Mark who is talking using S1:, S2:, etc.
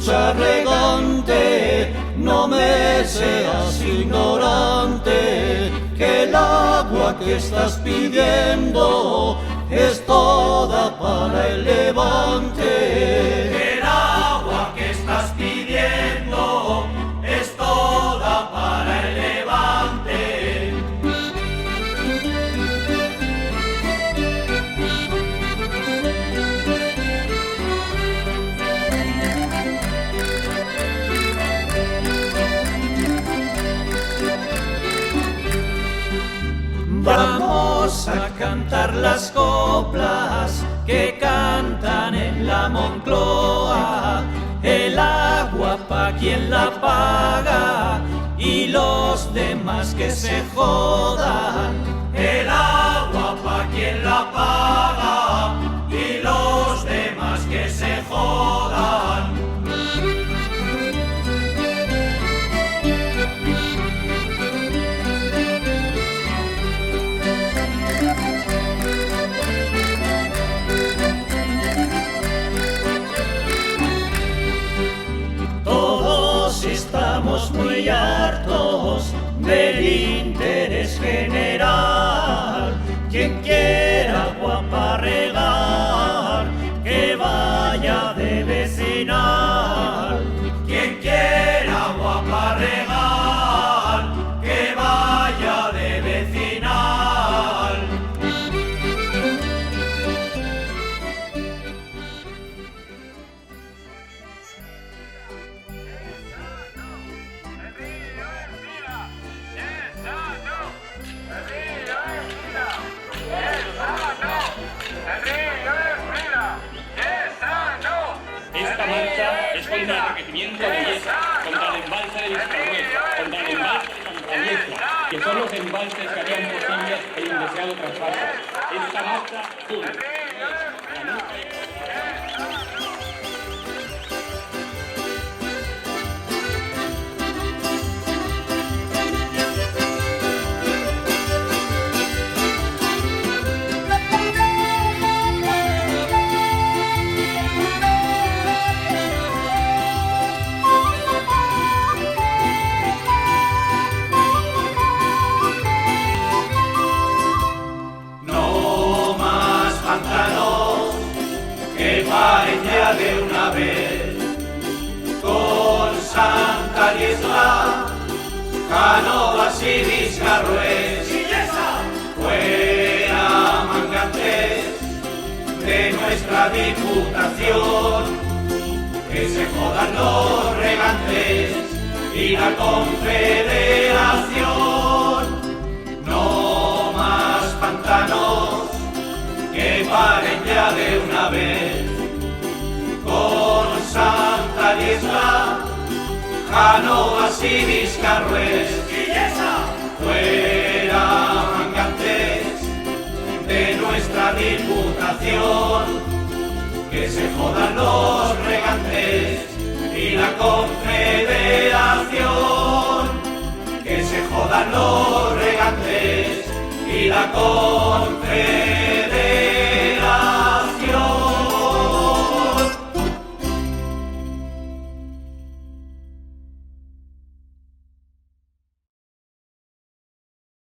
S1: lucha regante, no me seas ignorante, que el agua que estás pidiendo es toda para el levante.
S2: El agua que estás pidiendo es toda para el levante.
S1: Vamos a cantar las coplas que cantan en la Moncloa, el agua pa' quien la paga y los demás que se jodan.
S2: El agua pa' quien la paga y los demás que se jodan.
S1: Estamos muy hartos del interés general. Quien quiera agua para regar, que vaya de vecinal.
S2: Quien quiera agua para regar, que vaya de vecinal.
S3: Esta marcha es contra el enriquecimiento de Illesa, contra el embalse de Viscarruel, contra el embalse de Cantalleja, que son los embalses que harían posible el indeseado traspaso. Esta marcha une.
S2: Paren ya de una vez con Santa Isla, Cánovas y Viscarruel. Fuera mangantes de nuestra diputación, que se jodan los regantes y la confederación. No más pantanos, que paren ya de una vez con Santa Isla, Cánovas y Viscarruel. Fuera mangantes de nuestra diputación, que se jodan los regantes y la confederación. Que se jodan los regantes y la confederación.